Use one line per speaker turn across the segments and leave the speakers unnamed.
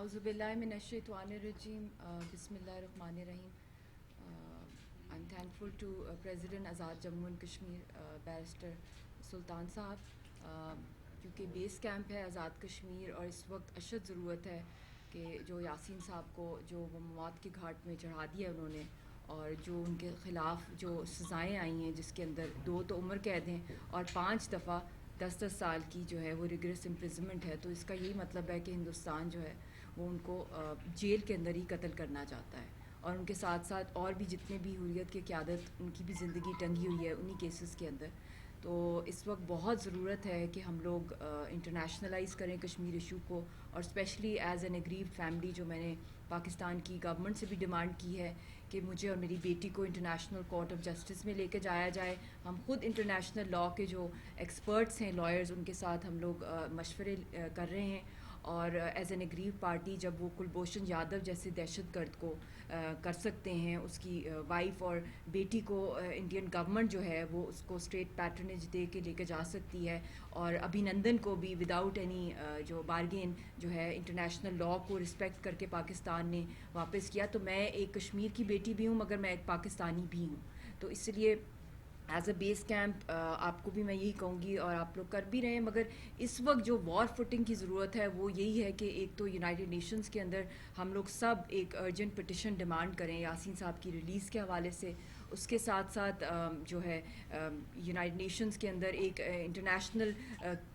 اعوذ باللہ من الشیطان الرجیم بسم اللہ الرحمن الرحیم. I'm thankful to President Azad Jammu and Kashmir barrister Sultan صاحب کیونکہ بیس کیمپ ہے آزاد کشمیر اور اس وقت اشد ضرورت ہے کہ جو یاسین صاحب کو جو وہ موت کے گھاٹ میں چڑھا دیا انہوں نے اور جو ان کے خلاف جو سزائیں آئی ہیں جس کے اندر 2 تو عمر قید ہیں اور 5 دفعہ 10 سال کی جو ہے وہ ریگریس امپریزمنٹ ہے. تو اس کا یہی مطلب ہے کہ ہندوستان جو ہے وہ ان کو جیل کے اندر ہی قتل کرنا چاہتا ہے اور ان کے ساتھ ساتھ اور بھی جتنے بھی حریت کی قیادت ان کی بھی زندگی ٹنگی ہوئی ہے انہی کیسز کے اندر. تو اس وقت بہت ضرورت ہے کہ ہم لوگ انٹرنیشنلائز کریں کشمیر ایشو کو اور اسپیشلی ایز این اگریوڈ فیملی جو میں نے پاکستان کی گورنمنٹ سے بھی ڈیمانڈ کی ہے کہ مجھے اور میری بیٹی کو انٹرنیشنل کورٹ آف جسٹس میں لے کے جایا جائے. ہم خود انٹرنیشنل لاء کے جو ایکسپرٹس ہیں لائرز ان کے ساتھ ہم لوگ مشورے کر رہے ہیں اور ایز این اگریو پارٹی جب وہ کلبھوشن یادو جیسے دہشت گرد کو کر سکتے ہیں اس کی وائف اور بیٹی کو انڈین گورنمنٹ جو ہے وہ اس کو اسٹیٹ پیٹرنیج دے کے لے کے جا سکتی ہے اور ابھی نندن کو بھی وداؤٹ اینی جو بارگین جو ہے انٹرنیشنل لاء کو رسپیکٹ کر کے پاکستان نے واپس کیا. تو میں ایک کشمیر کی بیٹی بھی ہوں مگر میں ایک پاکستانی بھی ہوں. تو اس لیے ایز اے بیس کیمپ آپ کو بھی میں یہی کہوں گی اور آپ لوگ کر بھی رہے ہیں مگر اس وقت جو وار فوٹنگ کی ضرورت ہے وہ یہی ہے کہ ایک تو یونائٹڈ نیشنز کے اندر ہم لوگ سب ایک ارجنٹ پٹیشن ڈیمانڈ کریں یاسین صاحب کی ریلیز کے حوالے سے. اس کے ساتھ ساتھ جو ہے یونائٹڈ نیشنز کے اندر ایک international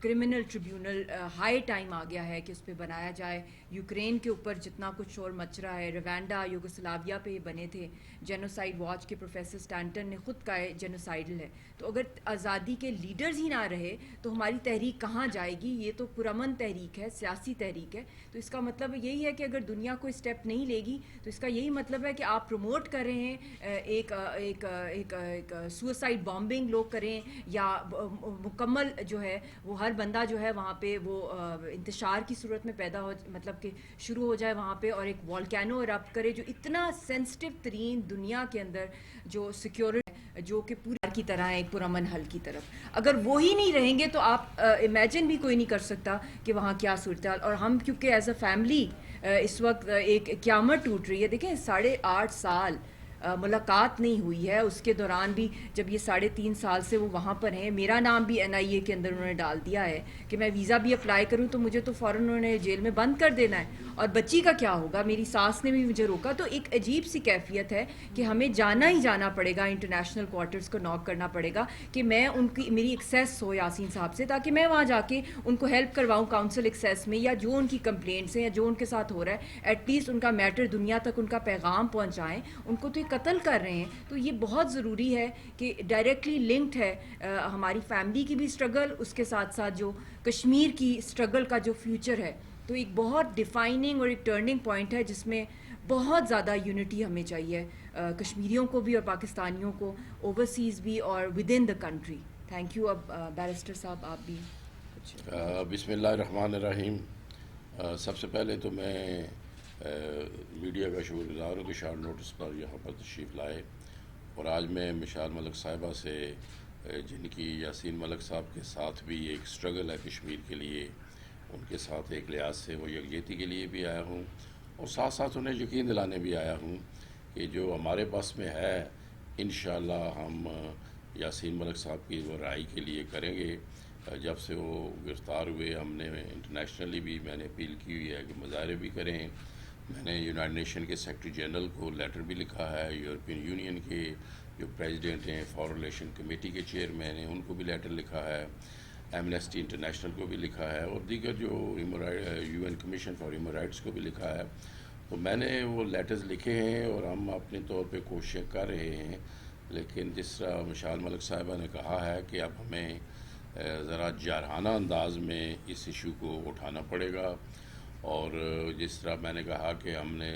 criminal tribunal high time آ گیا ہے کہ اس پہ بنایا جائے. یوکرین کے اوپر جتنا کچھ شور مچ رہا ہے روانڈا یوگوسلاویا پہ بنے تھے جینوسائڈ واچ کے پروفیسر اسٹینٹن نے خود کہا ہے جینوسائڈل ہے. تو اگر آزادی کے لیڈرز ہی نہ رہے تو ہماری تحریک کہاں جائے گی. یہ تو پرامن تحریک ہے سیاسی تحریک ہے. تو اس کا مطلب یہی ہے کہ اگر دنیا کوئی اسٹیپ نہیں لے گی تو اس کا یہی مطلب ہے کہ آپ پروموٹ کر رہے ہیں ایک ایک ایک ایک سوسائڈ بامبنگ لوگ کریں یا مکمل جو ہے وہ ہر بندہ جو ہے وہاں پہ وہ انتشار کی صورت میں پیدا ہو مطلب کہ شروع ہو جائے وہاں پہ اور ایک والکینو ارپٹ کرے جو اتنا سینسٹیو ترین دنیا کے اندر جو سیکیورٹی جو کہ پوری کی طرح ہے ایک پرامن حل کی طرف. اگر وہی نہیں رہیں گے تو آپ امیجن بھی کوئی نہیں کر سکتا کہ وہاں کیا صورتحال. اور ہم کیونکہ ایز اے فیملی اس وقت ایک قیامت ٹوٹ رہی ہے. دیکھیں 8.5 سال ملاقات نہیں ہوئی ہے. اس کے دوران بھی جب یہ 3.5 سال سے وہ وہاں پر ہیں میرا نام بھی NIA کے اندر انہوں نے ڈال دیا ہے کہ میں ویزا بھی اپلائی کروں تو مجھے تو فوراً انہوں نے جیل میں بند کر دینا ہے. اور بچی کا کیا ہوگا. میری ساس نے بھی مجھے روکا. تو ایک عجیب سی کیفیت ہے کہ ہمیں جانا ہی جانا پڑے گا انٹرنیشنل کوارٹرز کو ناک کرنا پڑے گا کہ میں ان کی میری ایکسیس ہو یاسین صاحب سے تاکہ میں وہاں جا کے ان کو ہیلپ کرواؤں کاؤنسل ایکسیس میں یا جو ان کی کمپلینٹس ہیں یا جو ان کے ساتھ ہو رہا ہے ایٹ لیسٹ ان کا میٹر دنیا تک ان کا پیغام پہنچائیں. ان کو تو یہ قتل کر رہے ہیں. تو یہ بہت ضروری ہے کہ ڈائریکٹلی لنکڈ ہے ہماری فیملی کی بھی اسٹرگل اس کے ساتھ ساتھ جو کشمیر کی اسٹرگل کا جو فیوچر ہے. تو ایک بہت ڈیفائننگ اور ایک ٹرننگ پوائنٹ ہے جس میں بہت زیادہ یونٹی ہمیں چاہیے کشمیریوں کو بھی اور پاکستانیوں کو اوورسیز بھی اور with in the country. Thank you. اب بیرسٹر صاحب آپ بھی
بسم اللہ الرحمن الرحیم. سب سے پہلے تو میں میڈیا کا شکر گزار ہوں کہ شارٹ نوٹس پر یہاں پر تشریف لائے اور آج میں مشال ملک صاحبہ سے جن کی یاسین ملک صاحب کے ساتھ بھی ایک اسٹرگل ہے کشمیر کے لیے ان کے ساتھ ایک لحاظ سے وہ یکجہتی کے لیے بھی آیا ہوں اور ساتھ ساتھ انہیں یقین دلانے بھی آیا ہوں کہ جو ہمارے پاس میں ہے انشاءاللہ ہم یاسین ملک صاحب کی وہ رہائی کے لیے کریں گے. جب سے وہ گرفتار ہوئے ہم نے انٹرنیشنلی بھی میں نے اپیل کی ہوئی ہے کہ مظاہرے بھی کریں. میں نے یونائٹڈ نیشن کے سیکرٹری جنرل کو لیٹر بھی لکھا ہے. یورپین یونین کے جو پریزیڈنٹ ہیں فارن ریلیشن کمیٹی کے چیئرمین ہیں ان کو بھی لیٹر لکھا ہے. ایمنسٹی انٹرنیشنل کو بھی لکھا ہے اور دیگر جو UN commission for human rights کو بھی لکھا ہے. تو میں نے وہ لیٹرز لکھے ہیں اور ہم اپنے طور پہ کوششیں کر رہے ہیں. لیکن جس طرح مشال ملک صاحبہ نے کہا ہے کہ اب ہمیں ذرا جارحانہ انداز میں اس ایشو کو اٹھانا پڑے گا اور جس طرح میں نے کہا کہ ہم نے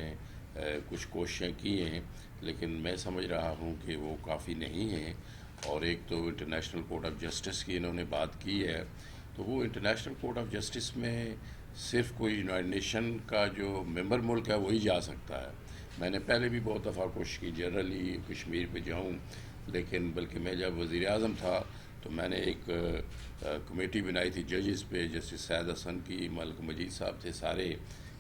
کچھ کوششیں کی ہیں لیکن میں سمجھ رہا ہوں کہ وہ کافی نہیں ہیں. اور ایک تو انٹرنیشنل کورٹ آف جسٹس کی انہوں نے بات کی ہے تو وہ انٹرنیشنل کورٹ آف جسٹس میں صرف کوئی یونائٹڈ نیشن کا جو ممبر ملک ہے وہی جا سکتا ہے. میں نے پہلے بھی بہت دفعہ کوشش کی جنرلی کشمیر پہ جاؤں لیکن بلکہ میں جب وزیر اعظم تھا تو میں نے ایک کمیٹی بنائی تھی ججز پہ جیسے سید حسن کی ملک مجید صاحب تھے سارے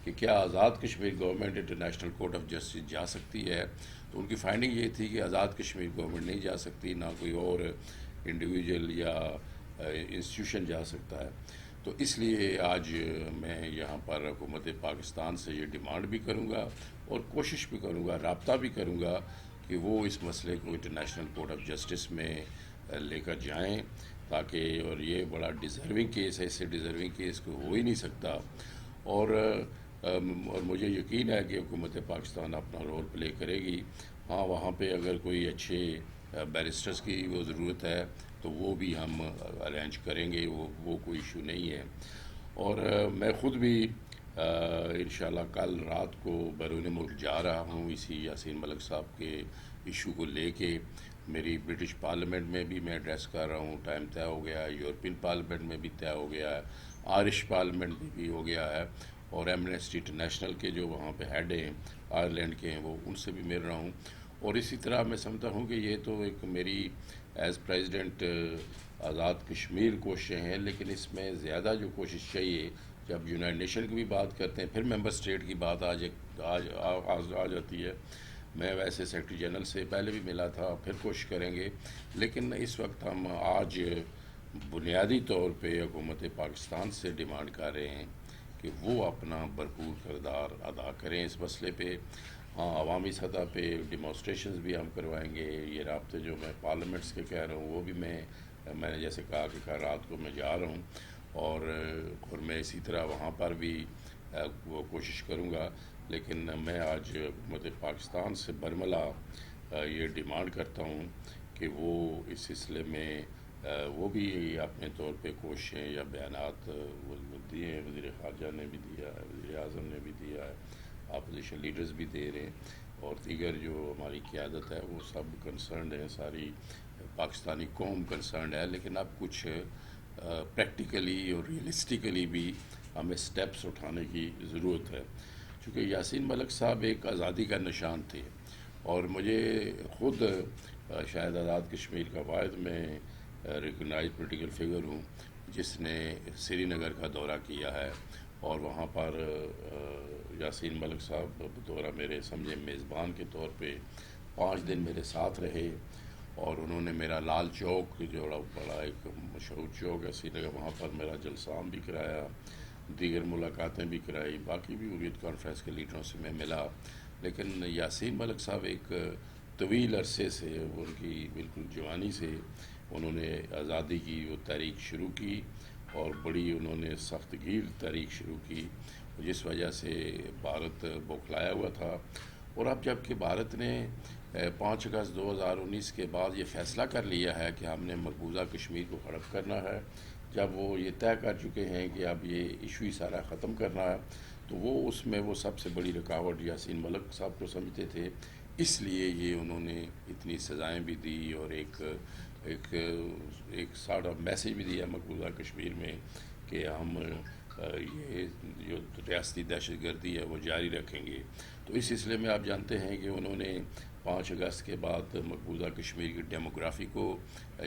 کہ کیا Azad Kashmir government international court of justice جا سکتی ہے، تو ان کی فائنڈنگ یہ تھی کہ آزاد کشمیر گورنمنٹ نہیں جا سکتی، نہ کوئی اور انڈیویجول یا انسٹیٹیوشن جا سکتا ہے۔ تو اس لیے آج میں یہاں پر حکومت پاکستان سے یہ ڈیمانڈ بھی کروں گا اور کوشش بھی کروں گا، رابطہ بھی کروں گا کہ وہ اس مسئلے کو انٹرنیشنل کورٹ آف جسٹس میں لے کر جائیں، تاکہ، اور یہ بڑا ڈیزرونگ کیس ہے، اس سے ڈیزرونگ کیس کو ہو ہی نہیں سکتا، اور مجھے یقین ہے کہ حکومت پاکستان اپنا رول پلے کرے گی۔ ہاں، وہاں پہ اگر کوئی اچھے بیرسٹرز کی وہ ضرورت ہے تو وہ بھی ہم ارینج کریں گے، وہ کوئی ایشو نہیں ہے۔ اور میں خود بھی انشاءاللہ کل رات کو بیرون ملک جا رہا ہوں اسی یاسین ملک صاحب کے ایشو کو لے کے۔ میری برٹش پارلیمنٹ میں بھی میں ایڈریس کر رہا ہوں، ٹائم طے ہو گیا ہے، یورپین پارلیمنٹ میں بھی طے ہو گیا ہے، آئرش پارلیمنٹ میں بھی ہو گیا ہے، اور ایمنسٹی انٹرنیشنل کے جو وہاں پہ ہیڈ ہیں آئرلینڈ کے ہیں، وہ ان سے بھی مل رہا ہوں۔ اور اسی طرح میں سمجھتا ہوں کہ یہ تو ایک میری ایز پریزیڈنٹ آزاد کشمیر کوششیں ہیں، لیکن اس میں زیادہ جو کوشش چاہیے، جب یونائٹڈ نیشن کی بھی بات کرتے ہیں پھر ممبر اسٹیٹ کی بات آ جاتی ہے۔ میں ویسے سیکرٹری جنرل سے پہلے بھی ملا تھا، پھر کوشش کریں گے، لیکن اس وقت ہم آج بنیادی طور پہ حکومت پاکستان سے ڈیمانڈ کر رہے ہیں کہ وہ اپنا بھرپور کردار ادا کریں اس مسئلے پہ۔ ہاں، عوامی سطح پہ ڈیمانسٹریشنز بھی ہم کروائیں گے، یہ رابطے جو میں پارلیمنٹس کے کہہ رہا ہوں وہ بھی میں نے جیسے کہا کہ کل رات کو میں جا رہا ہوں، اور میں اسی طرح وہاں پر بھی وہ کوشش کروں گا، لیکن میں آج حکومت پاکستان سے برملا یہ ڈیمانڈ کرتا ہوں کہ وہ اس سلسلے میں وہ بھی اپنے طور پہ کوششیں یا بیانات وہ دیے ہیں، وزیر خارجہ نے بھی دیا ہے، وزیر اعظم نے بھی دیا ہے، اپوزیشن لیڈرز بھی دے رہے ہیں، اور دیگر جو ہماری قیادت ہے وہ سب کنسرنڈ ہیں، ساری پاکستانی قوم کنسرنڈ ہے، لیکن اب کچھ پریکٹیکلی اور ریئلسٹیکلی بھی ہمیں سٹیپس اٹھانے کی ضرورت ہے، چونکہ یاسین ملک صاحب ایک آزادی کا نشان تھے، اور مجھے خود شاید آزاد کشمیر کا واحد میں ریکگنائز پولیٹیکل فگر ہوں جس نے سری نگر کا دورہ کیا ہے، اور وہاں پر یاسین ملک صاحب بطور میرے سمجھے میزبان کے طور پہ 5 دن میرے ساتھ رہے، اور انہوں نے میرا لال چوک جو بڑا ایک مشہور چوک ہے سری نگر، وہاں پر میرا جلسہ عام بھی کرایا، دیگر ملاقاتیں بھی کرائی، باقی بھی حریت کانفرنس کے لیڈروں سے میں ملا، لیکن یاسین ملک صاحب ایک طویل عرصے سے، ان کی بالکل جوانی سے انہوں نے آزادی کی وہ تحریک شروع کی، اور بڑی انہوں نے سخت گیر تحریک شروع کی، جس وجہ سے بھارت بوکھلایا ہوا تھا۔ اور اب جب کہ بھارت نے 5 اگست 2019 کے بعد یہ فیصلہ کر لیا ہے کہ ہم نے مقبوضہ کشمیر کو ہڑپ کرنا ہے، جب وہ یہ طے کر چکے ہیں کہ اب یہ ایشو ہی سارا ختم کرنا ہے، تو وہ اس میں وہ سب سے بڑی رکاوٹ یاسین ملک صاحب کو سمجھتے تھے، اس لیے یہ انہوں نے اتنی سزائیں بھی دی، اور ایک سارٹ آف میسیج بھی دیا مقبوضہ کشمیر میں کہ ہم یہ جو ریاستی دہشت گردی ہے وہ جاری رکھیں گے۔ تو اس سلسلے میں آپ جانتے ہیں کہ انہوں نے 5 اگست کے بعد مقبوضہ کشمیر کی ڈیموگرافی کو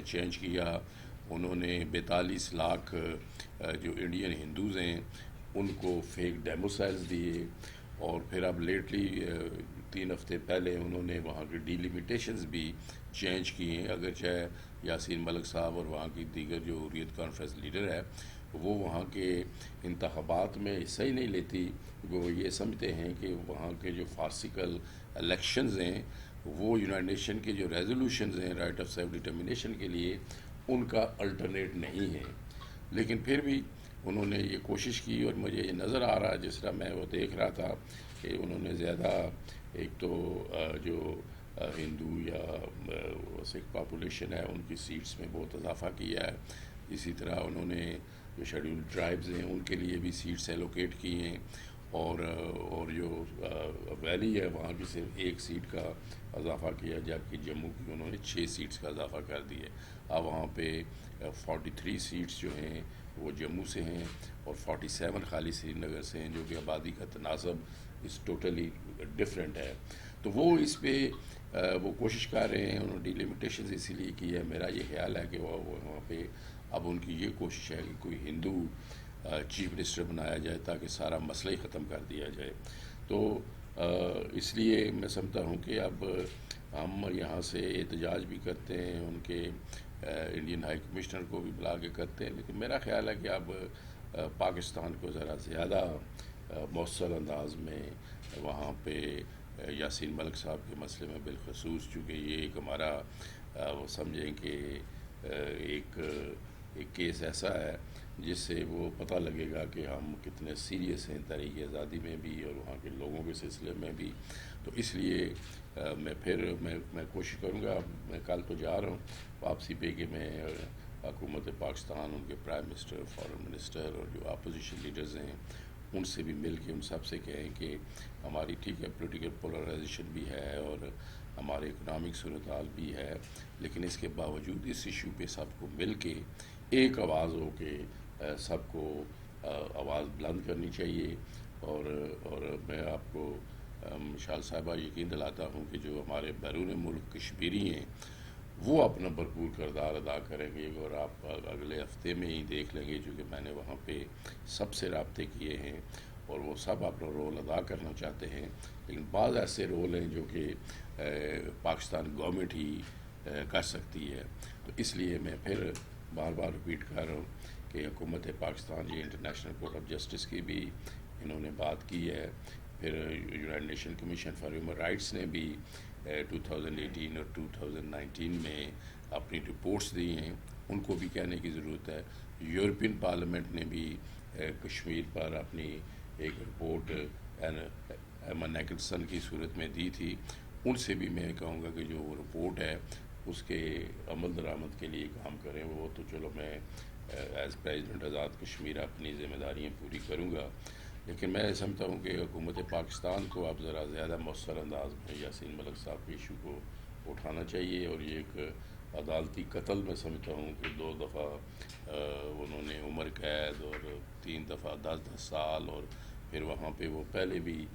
چینج کیا، انہوں نے 42 لاکھ جو انڈین ہندوز ہیں ان کو فیک ڈیموسائلز دیے، اور پھر اب لیٹلی 3 ہفتے پہلے انہوں نے وہاں کی ڈیلیمیٹیشنز بھی چینج کی ہیں، اگرچہ یاسین ملک صاحب اور وہاں کی دیگر جو حریت کانفرنس لیڈر ہے وہ وہاں کے انتخابات میں حصہ ہی نہیں لیتی، وہ یہ سمجھتے ہیں کہ وہاں کے جو فارسیکل الیکشنز ہیں وہ یونائٹڈ نیشن کے جو ریزولوشنز ہیں رائٹ آف سیلف ڈٹرمنیشن کے لیے ان کا الٹرنیٹ نہیں ہے، لیکن پھر بھی انہوں نے یہ کوشش کی، اور مجھے یہ نظر آ رہا ہے جس طرح میں وہ دیکھ رہا تھا کہ انہوں نے زیادہ ایک تو جو ہندو یا سکھ پاپولیشن ہے ان کی سیٹس میں بہت اضافہ کیا ہے، اسی طرح انہوں نے جو شیڈیولڈ ٹرائبز ہیں ان کے لیے بھی سیٹس ایلوکیٹ کی ہیں، اور جو ویلی ہے وہاں کی صرف 1 سیٹ کا اضافہ کیا، جبکہ جموں کی انہوں نے 6 سیٹس کا اضافہ کر دیے، اب وہاں پہ 43 سیٹس جو ہیں وہ جموں سے ہیں، اور 47 خالی سری نگر سے ہیں، جو کہ آبادی کا تناسب اس ٹوٹلی ڈفرینٹ ہے۔ تو وہ اس پہ وہ کوشش کر رہے ہیں، انہوں نے ڈیلیمیٹیشنز اسی لیے کی ہے، میرا یہ خیال ہے کہ وہ وہاں پہ اب ان کی یہ کوشش ہے کہ کوئی ہندو چیف منسٹر بنایا جائے تاکہ سارا مسئلہ ہی ختم کر دیا جائے. تو اس لیے میں سمجھتا ہوں کہ اب ہم یہاں سے احتجاج بھی کرتے ہیں, ان کے انڈین ہائی کمشنر کو بھی بلا کے کرتے ہیں, لیکن میرا خیال ہے کہ اب پاکستان کو ذرا زیادہ مؤثر انداز میں وہاں پہ یاسین ملک صاحب کے مسئلے میں بالخصوص, چونکہ یہ ایک ہمارا وہ سمجھیں کہ ایک کیس ایسا ہے جس سے وہ پتہ لگے گا کہ ہم کتنے سیریس ہیں تحریک آزادی میں بھی اور وہاں کے لوگوں کے سلسلے میں بھی. تو اس لیے میں کوشش کروں گا, میں کل تو جا رہا ہوں واپسی پہ, کہ میں حکومت پاکستان, ان کے پرائم منسٹر, فارن منسٹر اور جو اپوزیشن لیڈرز ہیں ان سے بھی مل کے ان سب سے کہیں کہ ہماری ٹھیک ہے پولیٹیکل پولرائزیشن بھی ہے اور ہمارے اکنامک صورتحال بھی ہے, لیکن اس کے باوجود اس ایشو پہ سب کو مل کے ایک آواز ہو کے سب کو آواز بلند کرنی چاہیے. اور میں آپ کو مشال صاحبہ یقین دلاتا ہوں کہ جو ہمارے بیرون ملک کشمیری ہیں وہ اپنا بھرپور کردار ادا کریں گے, اور آپ اگلے ہفتے میں ہی دیکھ لیں گے, چونکہ میں نے وہاں پہ سب سے رابطے کیے ہیں اور وہ سب اپنا رول ادا کرنا چاہتے ہیں, لیکن بعض ایسے رول ہیں جو کہ پاکستان گورنمنٹ ہی کر سکتی ہے. تو اس لیے میں پھر بار بار ریپیٹ کر رہا ہوں کہ حکومت پاکستان یہ انٹرنیشنل کورٹ آف جسٹس کی بھی انہوں نے بات کی ہے, پھر United nation commission for human rights نے بھی 2018 اور 2019 میں اپنی رپورٹس دی ہیں, ان کو بھی کہنے کی ضرورت ہے. یورپین پارلیمنٹ نے بھی کشمیر پر اپنی ایک رپورٹ ایما نیکلسن کی صورت میں دی تھی, ان سے بھی میں کہوں گا کہ جو وہ رپورٹ ہے اس کے عمل درآمد کے لیے کام کریں. وہ تو چلو میں ایز پریزیڈنٹ آزاد کشمیر اپنی ذمہ داریاں پوری کروں گا, لیکن میں سمجھتا ہوں کہ حکومت پاکستان کو اب ذرا زیادہ مؤثر انداز میں یاسین ملک صاحب کے ایشو کو اٹھانا چاہیے. اور یہ ایک عدالتی قتل میں سمجھتا ہوں کہ 2 دفعہ انہوں نے عمر قید اور 3 دفعہ 10 سال, اور پھر وہاں پہ وہ پہلے بھی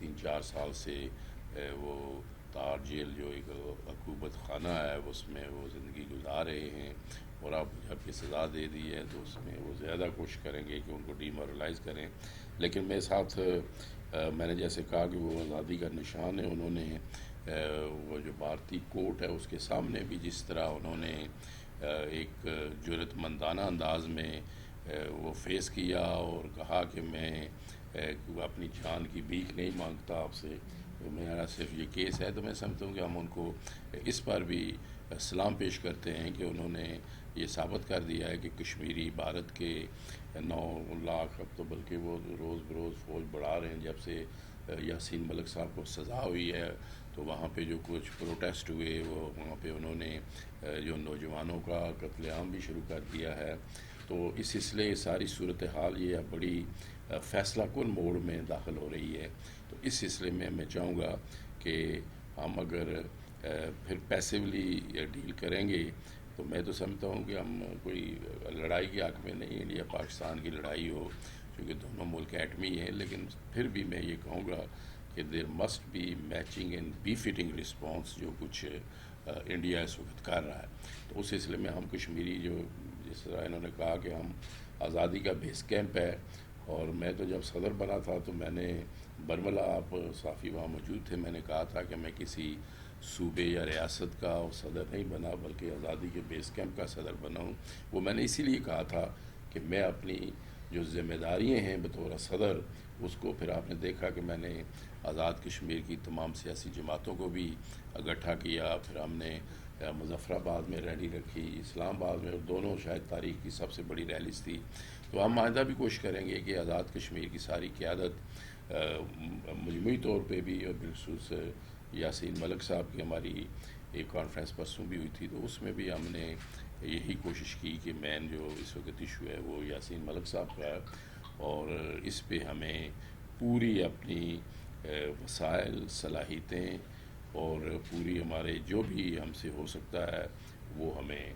3-4 سال سے وہ تار جیل جو ایک عقوبت خانہ ہے اس میں وہ زندگی گزار رہے ہیں, اور اب جب یہ سزا دے دی ہے تو اس میں وہ زیادہ کوشش کریں گے کہ ان کو ڈیمورلائز کریں. لیکن میرے ساتھ میں نے جیسے کہا کہ وہ آزادی کا نشان ہے, انہوں نے وہ جو بھارتی کورٹ ہے اس کے سامنے بھی جس طرح انہوں نے ایک جرأت مندانہ انداز میں وہ فیس کیا اور کہا کہ میں اپنی جان کی بھیک نہیں مانگتا آپ سے, تو میرا صرف یہ کیس ہے. تو میں سمجھتا ہوں کہ ہم ان کو اس پر بھی سلام پیش کرتے ہیں کہ انہوں نے یہ ثابت کر دیا ہے کہ کشمیری بھارت کے 9 لاکھ, اب تو بلکہ وہ روز بروز فوج بڑھا رہے ہیں, جب سے یاسین ملک صاحب کو سزا ہوئی ہے تو وہاں پہ جو کچھ پروٹیسٹ ہوئے وہ وہاں پہ انہوں نے جو نوجوانوں کا قتل عام بھی شروع کر دیا ہے. تو اس سلسلے ساری صورتحال یہ بڑی فیصلہ کن موڑ میں داخل ہو رہی ہے. تو اس سلسلے میں چاہوں گا کہ ہم اگر پھر پیسیولی ڈیل کریں گے تو میں تو سمجھتا ہوں کہ ہم کوئی لڑائی کے حق میں نہیں, انڈیا پاکستان کی لڑائی ہو, کیونکہ دونوں ملک ایٹمی ہیں, لیکن پھر بھی میں یہ کہوں گا کہ there must be matching and be fitting response جو کچھ انڈیا اس وقت کر رہا ہے. تو اس سلسلے میں ہم کشمیری جو جس طرح انہوں نے کہا کہ ہم آزادی کا بیس کیمپ ہے, اور میں تو جب صدر بنا تھا تو میں نے برملا, آپ صافی وہاں موجود تھے, میں نے کہا تھا کہ میں کسی صوبے یا ریاست کا صدر نہیں بنا بلکہ آزادی کے بیس کیمپ کا صدر بنا ہوں. وہ میں نے اسی لیے کہا تھا کہ میں اپنی جو ذمہ داریاں ہیں بطور صدر اس کو, پھر آپ نے دیکھا کہ میں نے آزاد کشمیر کی تمام سیاسی جماعتوں کو بھی اکٹھا کیا, پھر ہم نے مظفر آباد میں ریلی رکھی, اسلام آباد میں, اور دونوں شاید تاریخ کی سب سے بڑی ریلیز تھی. تو ہم آئندہ بھی کوشش کریں گے کہ آزاد کشمیر کی ساری قیادت مجموعی طور پہ بھی, اور بالخصوص یاسین ملک صاحب کی ہماری ایک کانفرنس پرسوں بھی ہوئی تھی, تو اس میں بھی ہم نے یہی کوشش کی کہ مین جو اس وقت ایشو ہے وہ یاسین ملک صاحب کا ہے, اور اس پہ ہمیں پوری اپنی وسائل, صلاحیتیں اور پوری ہمارے جو بھی ہم سے ہو سکتا ہے وہ ہمیں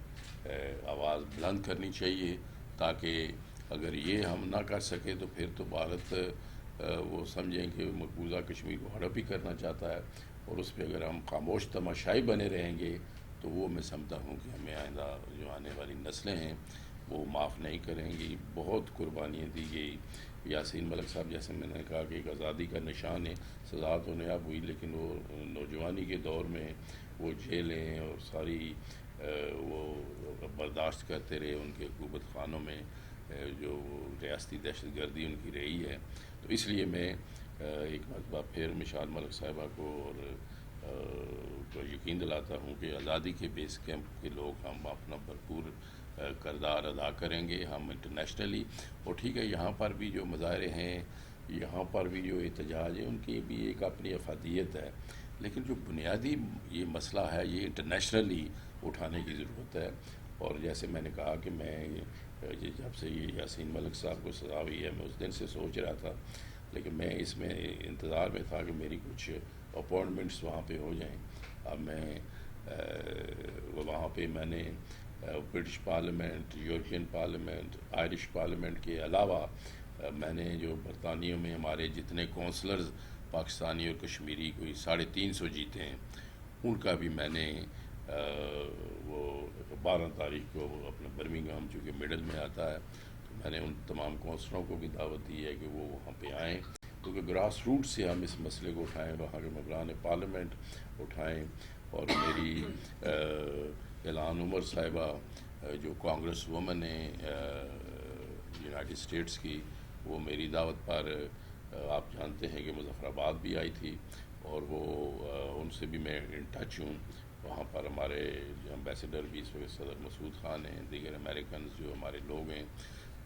آواز بلند کرنی چاہیے, تاکہ اگر یہ ہم نہ کر سکیں تو پھر تو بھارت وہ سمجھیں کہ مقبوضہ کشمیر کو ہڑپ ہی کرنا چاہتا ہے, اور اس پہ اگر ہم خاموش تماشائی بنے رہیں گے تو وہ میں سمجھتا ہوں کہ ہمیں آئندہ جو آنے والی نسلیں ہیں وہ معاف نہیں کریں گی. بہت قربانیاں دی گئی. یاسین ملک صاحب جیسے میں نے کہا کہ ایک آزادی کا نشان ہے, سزا تو اب ہوئی لیکن وہ نوجوانی کے دور میں وہ جیلیں اور ساری وہ برداشت کرتے رہے ان کے حکومت خانوں میں, جو ریاستی دہشت گردی ان کی رہی ہے. تو اس لیے میں ایک مرتبہ پھر مشال ملک صاحبہ کو یقین دلاتا ہوں کہ آزادی کے بیس کیمپ کے لوگ ہم اپنا بھرپور کردار ادا کریں گے. ہم انٹرنیشنلی, اور ٹھیک ہے یہاں پر بھی جو مظاہرے ہیں, یہاں پر بھی جو احتجاج ہے, ان کی بھی ایک اپنی افادیت ہے, لیکن جو بنیادی یہ مسئلہ ہے یہ انٹرنیشنلی اٹھانے کی ضرورت ہے. اور جیسے میں نے کہا کہ میں جب سے یہ یاسین ملک صاحب کو سزا ہوئی ہے میں اس دن سے سوچ رہا تھا, لیکن میں اس میں انتظار میں تھا کہ میری کچھ اپوائنٹمنٹس وہاں پہ ہو جائیں. اب میں وہاں پہ میں نے British parliament, European parliament, Irish parliament کے علاوہ میں نے جو برطانیہ میں ہمارے جتنے کونسلرز پاکستانی اور کشمیری کوئی 350 جیتے ہیں, ان کا بھی میں نے وہ 12 تاریخ کو اپنا برمنگھم چونکہ مڈل میں آتا ہے, تو میں نے ان تمام کونسلروں کو بھی دعوت دی ہے کہ وہ وہاں پہ آئیں, کیونکہ گراس روٹ سے ہم اس مسئلے کو اٹھائیں, وہاں کے ممبران پارلیمنٹ اٹھائیں. اور میری اعلان عمر صاحبہ جو کانگریس وومن ہیں یونائٹڈ اسٹیٹس کی, وہ میری دعوت پر آپ جانتے ہیں کہ مظفر آباد بھی آئی تھی, اور وہ ان سے بھی میں ان ٹچ ہوں. وہاں پر ہمارے امبیسڈر بھی اس وقت صدر مسعود خان ہیں, دیگر امریکنز جو ہمارے لوگ ہیں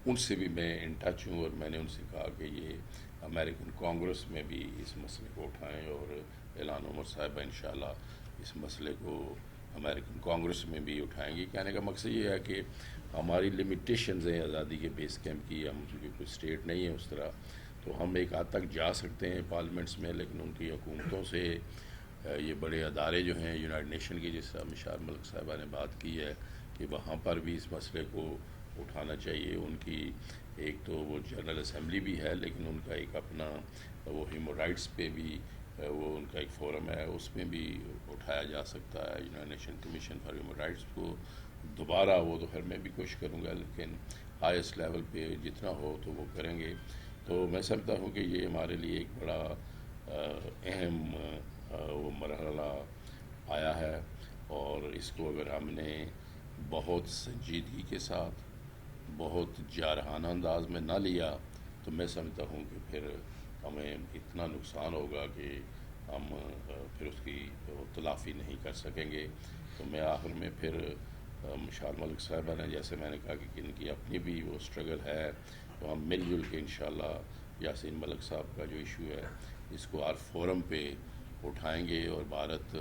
ان سے بھی میں ان ٹچ ہوں, اور میں نے ان سے کہا کہ یہ امریکن کانگریس میں بھی اس مسئلے کو اٹھائیں, اور اعلان عمر صاحبہ انشاءاللہ اس مسئلے کو امریکن کانگریس میں بھی اٹھائیں گی. کہنے کا مقصد یہ ہے کہ ہماری لمیٹیشنز ہیں آزادی کے بیس کیمپ کی, ہم چونکہ کوئی اسٹیٹ نہیں ہے اس طرح, تو ہم ایک حد تک جا سکتے ہیں پارلیمنٹس میں, لیکن ان کی حکومتوں سے یہ بڑے ادارے جو ہیں یونائٹڈ نیشن کی, جس طرح مشال ملک صاحبہ نے بات کی ہے کہ وہاں پر بھی اس مسئلے کو اٹھانا چاہیے. ان کی ایک تو وہ جنرل اسمبلی بھی ہے, لیکن ان کا ایک اپنا وہ ہیومن رائٹس پہ بھی وہ ان کا ایک فورم ہے, اس میں بھی اٹھایا جا سکتا ہے. United nation commission for human rights کو دوبارہ, وہ تو خیر میں بھی کوشش کروں گا, لیکن ہائیسٹ لیول پہ جتنا ہو تو وہ کریں گے. تو میں سمجھتا ہوں کہ یہ ہمارے لیے ایک بڑا اہم وہ مرحلہ آیا ہے, اور اس کو اگر ہم نے بہت سنجیدگی کے ساتھ, بہت جارحانہ انداز میں نہ لیا, تو میں سمجھتا ہوں کہ پھر ہمیں اتنا نقصان ہوگا کہ ہم پھر اس کی تلافی نہیں کر سکیں گے. تو میں آخر میں پھر مشال ملک صاحبہ نے, جیسے میں نے کہا کہ ان کی اپنی بھی وہ اسٹرگل ہے, تو ہم مل جل کے انشاءاللہ یاسین ملک صاحب کا جو ایشو ہے اس کو ہر فورم پہ اٹھائیں گے, اور بھارت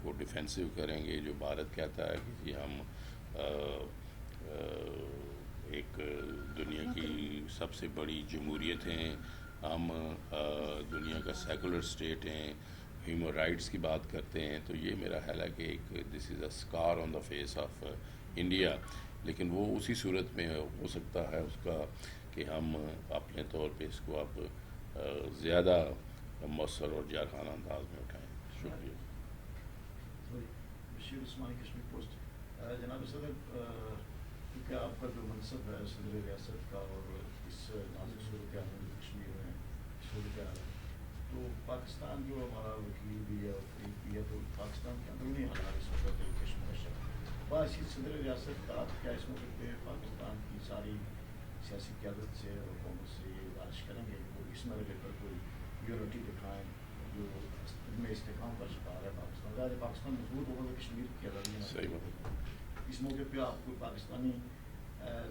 کو ڈیفینسو کریں گے. جو بھارت کہتا ہے کہ جی ہم ایک دنیا کی سب سے بڑی جمہوریت ہیں, ہم دنیا کا سیکولر اسٹیٹ ہیں, ہیومن رائٹس کی بات کرتے ہیں, تو یہ میرا خیال ہے کہ ایک دس از اے اسکار آن دا فیس آف انڈیا. لیکن وہ اسی صورت میں ہو سکتا ہے اس کا کہ ہم اپنے طور پہ اس کو اب زیادہ مؤثر اور جارحانہ انداز میں اٹھائیں. شکریہ.
بشیر عثمانی کشمیر پوسٹ. جناب صدر, کیونکہ آپ کا جو منصب ہے صدر ریاست کا, اور اس نازک صورتحال میں کشمیر میں صورتحال ہے, تو پاکستان جو ہمارا وکیل بھی ہے اور فریق بھی ہے, تو پاکستان کے اندرونی حالات اس وقت کشمکش ہے. باعث صدر ریاست کا آپ کیا اس وقت پہ پاکستان کی ساری سیاسی قیادت سے اور حکومت سے یہ گزارش کریں گے کہ وہ اس مرحلے پر کوئی یونٹی دکھائیں جو میں استحکام کا شکار ہے پاکستان. ظاہر پاکستان مضبوط ہوگا تو کشمیر کی آزادی میں. اس موقع پہ آپ کو پاکستانی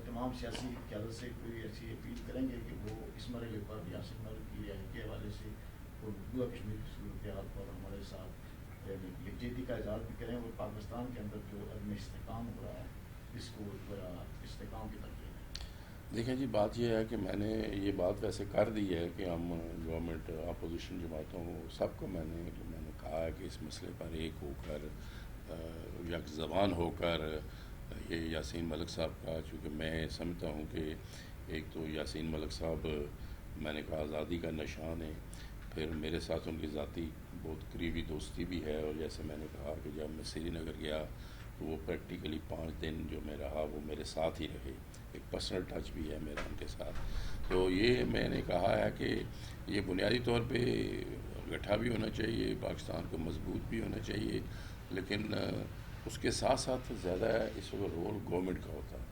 تمام سیاسی قیادت سے کوئی ایسی اپیل کریں گے کہ وہ اس مرحلے پر ریاست ملک کی رہائی کے حوالے سے موجودہ کشمیر کی صورتحال پر ہمارے ساتھ یکجہتی کا اظہار بھی کریں, اور پاکستان کے اندر جو عدم استحکام ہو رہا ہے اس کو ذرا استحکام کی طرف لے جائیں.
دیکھیں جی, بات یہ ہے کہ میں نے یہ بات ویسے کر دی ہے کہ ہم گورنمنٹ اپوزیشن جماعتوں سب کو میں نے کہا ہے کہ اس مسئلے پر ایک ہو کر, یک زبان ہو کر, یہ یاسین ملک صاحب کا, چونکہ میں سمجھتا ہوں کہ ایک تو یاسین ملک صاحب میں نے کہا آزادی کا نشان ہے, پھر میرے ساتھ ان کی ذاتی بہت قریبی دوستی بھی ہے, اور جیسے میں نے کہا کہ جب میں سری نگر گیا تو وہ پریکٹیکلی 5 دن جو میں رہا وہ میرے ساتھ ہی رہے. ایک پرسنل ٹچ بھی ہے میرا ان کے ساتھ. تو یہ میں نے کہا ہے کہ یہ بنیادی طور پہ گٹھا بھی ہونا چاہیے, پاکستان کو مضبوط بھی ہونا چاہیے, لیکن اس کے ساتھ ساتھ زیادہ اس وقت رول گورنمنٹ کا ہوتا ہے.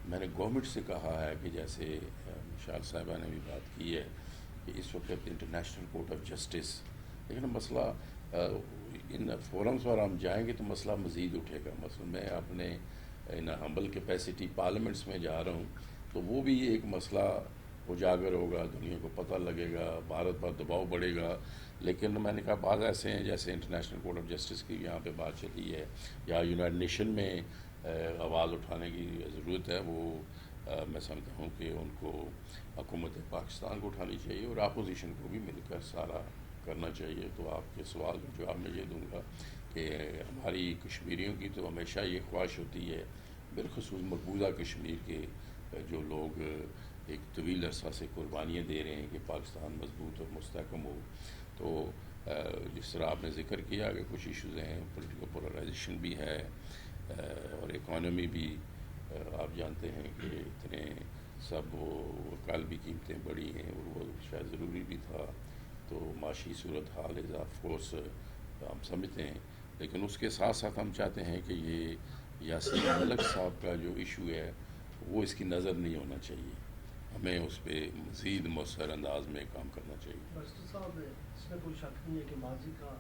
میں نے گورنمنٹ سے کہا ہے کہ جیسے مشال صاحبہ نے بھی بات کی ہے کہ اس وقت انٹرنیشنل کورٹ آف جسٹس, لیکن مسئلہ ان فورمز پر ہم جائیں گے تو مسئلہ مزید اٹھے گا. مثلا میں اپنے ان ہمبل کیپیسٹی پارلیمنٹس میں جا رہا ہوں تو وہ بھی ایک مسئلہ اجاگر ہوگا, دنیا کو پتہ لگے گا, بھارت پر دباؤ بڑھے گا. لیکن میں نے کہا بعض ایسے ہیں جیسے انٹرنیشنل کورٹ آف جسٹس کی یہاں پہ بات چلی ہے, یا یونائٹڈ نیشن میں آواز اٹھانے کی ضرورت ہے, وہ میں سمجھتا ہوں کہ ان کو حکومت پاکستان کو اٹھانی چاہیے اور اپوزیشن کو بھی مل کر سارا کرنا چاہیے. تو آپ کے سوال کا جواب میں یہ دوں گا کہ ہماری کشمیریوں کی تو ہمیشہ یہ خواہش ہوتی ہے, بالخصوص مقبوضہ کشمیر کے جو لوگ ایک طویل عرصہ سے قربانیاں دے رہے ہیں کہ پاکستان مضبوط اور مستحکم ہو. تو جس طرح آپ نے ذکر کیا کہ کچھ ایشوز ہیں, پولیٹیکل پولرائزیشن بھی ہے اور اکانومی بھی, آپ جانتے ہیں کہ اتنے سب وہ کل بھی قیمتیں بڑھی ہیں اور وہ شاید ضروری بھی تھا. تو معاشی صورتحال از آف کورس ہم سمجھتے ہیں, لیکن اس کے ساتھ ساتھ ہم چاہتے ہیں کہ یہ یاسین ملک صاحب کا جو ایشو ہے وہ اس کی نظر نہیں ہونا چاہیے, ہمیں اس پہ مزید مؤثر انداز میں کام کرنا چاہیے.
برسٹر صاحب, اس میں کوئی شک نہیں ہے کہ ماضی کا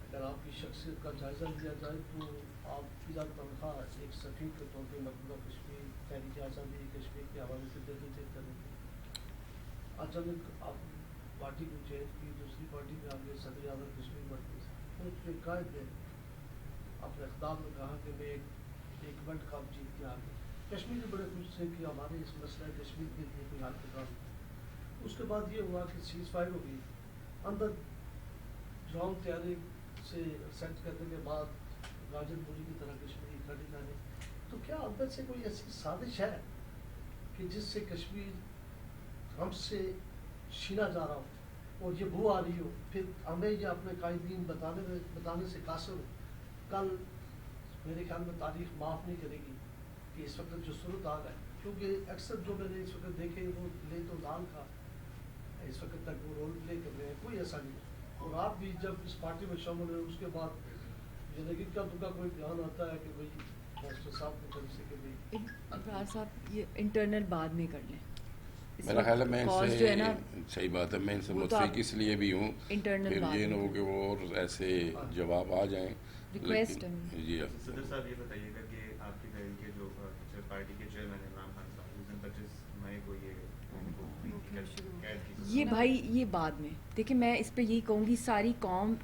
اگر آپ کی شخصیت کا جائزہ لیا جائے تو آپ کی تنخواہ ایک سفیر کے طور پہ مقبوضہ کشمیر تحریک آزادی کشمیر کے حوالے سے دہلی سے کریں گے. اچانک آپ پارٹی کو چینج کی, دوسری پارٹی میں آگے صدر اعظم کشمیر مرکز اس کے قائد نے اپنے اقدام میں کہا کہ میں ایک ورلڈ کپ جیت کے آ گیا. کشمیری بڑے خوش تھے کہ ہمارے اس مسئلہ کشمیر کے لیے کوئی حل نکال. اس کے بعد یہ ہوا کہ سیز فائر ہو گئی, اندر گراؤنڈ تیاری سے سیٹ کرنے کے بعد راجن پوری کی طرح کشمیری کھڑی جانے. تو کیا اندر سے کوئی ایسی سازش ہے کہ جس سے کشمیر ہم سے چھینا جا رہا ہو اور یہ بو آ رہی ہو, پھر ہمیں یہ اپنے قائدین بتانے سے قاصر ہو. کل میرے خیال میں تاریخ معاف نہیں کرے گی کہ اس وقت جو صورت حال ہے, کیونکہ اکثر جو میں نے اس وقت دیکھے وہ لے تو لال کا اس وقت تک وہ رول پلے کر رہے ہیں, کوئی ایسا نہیں. اور آپ بھی جب اس پارٹی میں شامل ہوئے اس کے بعد زندگی کا دکھا کوئی بیان آتا ہے کہ بھائی ماسٹر صاحب کو طرف سے کہ بھائی
ابرار صاحب یہ انٹرنل بعد میں کر لیں.
میرا خیال ہے میں ان
جو ہے نا
سے صحیح بات ہے, میں ان سے
وہ تو
متفق اس لیے بھی ہوں,
انٹرنل
پھر
بات
یہ نہ
میں
ہو کہ وہ اور ایسے جواب آ جائیں.
ریکویسٹ ہے.
جی
صدر صاحب یہ بتائیے گا کہ آپ کی تحریک کے جو پارٹی کے چیئرمین عمران خان صاحب جس دن 25 مئی کو
یہ بھائی یہ بعد میں دیکھیں, میں اس پہ یہی کہوں گی ساری قوم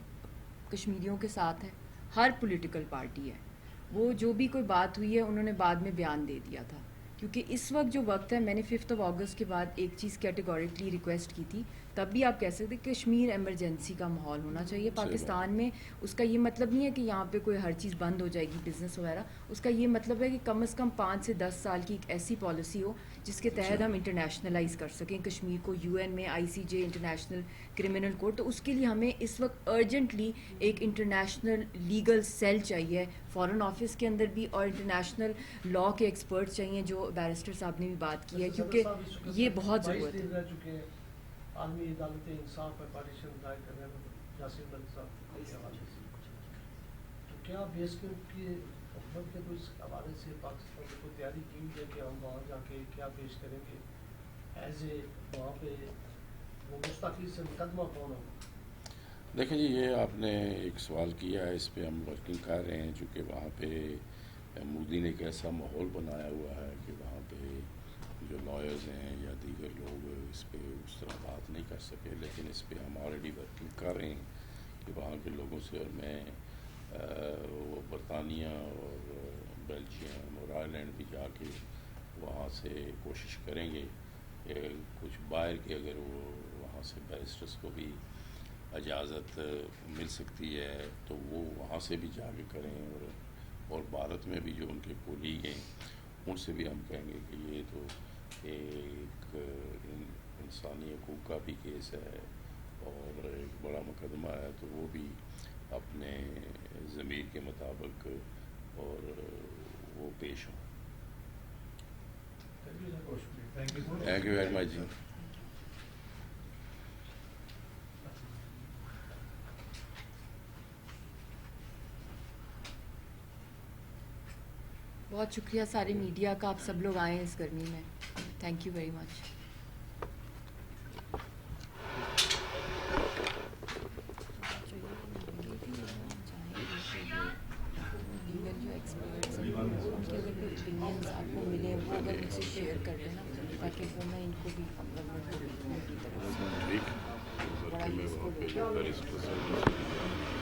کشمیریوں کے ساتھ ہے, ہر پولیٹیکل پارٹی ہے, وہ جو بھی کوئی بات ہوئی ہے انہوں نے بعد میں بیان دے دیا تھا. کیونکہ اس وقت جو وقت ہے, میں نے 5 اگست کے بعد ایک چیز کیٹیگوریکلی ریکویسٹ کی تھی, تب بھی آپ کہہ سکتے کشمیر ایمرجنسی کا ماحول ہونا چاہیے پاکستان میں. اس کا یہ مطلب نہیں ہے کہ یہاں پہ کوئی ہر چیز بند ہو جائے گی, بزنس وغیرہ. اس کا یہ مطلب ہے کہ کم از کم 5 سے 10 سال کی ایک ایسی پالیسی ہو جس کے تحت ہم انٹرنیشنلائز کر سکیں کشمیر کو, UN میں, ICJ انٹرنیشنل کرمنل کورٹ. تو اس کے لیے ہمیں اس وقت ارجنٹلی ایک انٹرنیشنل لیگل سیل چاہیے, فارن آفس کے اندر بھی, اور انٹرنیشنل لا کے ایکسپرٹ چاہیے, جو بیرسٹر صاحب نے بھی بات کی ہے, کیونکہ یہ بہت ضرورت ہے.
رہ چکے ہیں عالمی عدالت انصاف میں پارٹیشن دائر کر رہے ہیں یاسین ملک صاحب کے حوالے سے. تو کیا بیس کیمپ کی حکومت کے کوئی حوالے سے پاکستان کو تیاری کی ہوئی ہے کہ ہم وہاں جا کے کیا پیش کریں گے ایز اے وہاں پہ وہ مستقل سے مقدمہ کون ہوگا؟
دیکھیں جی, یہ آپ نے ایک سوال کیا ہے, اس پہ ہم ورکنگ کر رہے ہیں, چونکہ وہاں پہ مودی نے ایک ایسا ماحول بنایا ہوا ہے کہ وہاں پہ جو لائرز ہیں یا دیگر لوگ اس پہ اس طرح بات نہیں کر سکے. لیکن اس پہ ہم آلریڈی ورکنگ کر رہے ہیں کہ وہاں کے لوگوں سے, اور میں وہ برطانیہ اور بیلجیم اور آئرلینڈ بھی جا کے وہاں سے کوشش کریں گے کہ کچھ باہر کے اگر وہ وہاں سے بیرسٹرس کو بھی اجازت مل سکتی ہے تو وہ وہاں سے بھی جا کے کریں, اور بھارت میں بھی جو ان کے کولیگ ہیں ان سے بھی ہم کہیں گے کہ یہ تو ایک انسانی حقوق کا بھی کیس ہے اور ایک بڑا مقدمہ ہے, تو وہ بھی اپنے ضمیر کے مطابق اور وہ پیش ہوں. تھینک یو ویری مچ جی.
بہت شکریہ سارے میڈیا کا، آپ سب لوگ آئے ہیں اس گرمی میں. Thank you very much. Legal جو ایکسپرٹس ہیں ان کے اگر کوئی اوپینینس آپ کو ملے وہ اگر مجھ سے شیئر کر دیں نا، تاکہ وہ میں ان کو بھی گورنمنٹ کی طرف سے
ٹھیک
بڑا یوزفل ہوگا.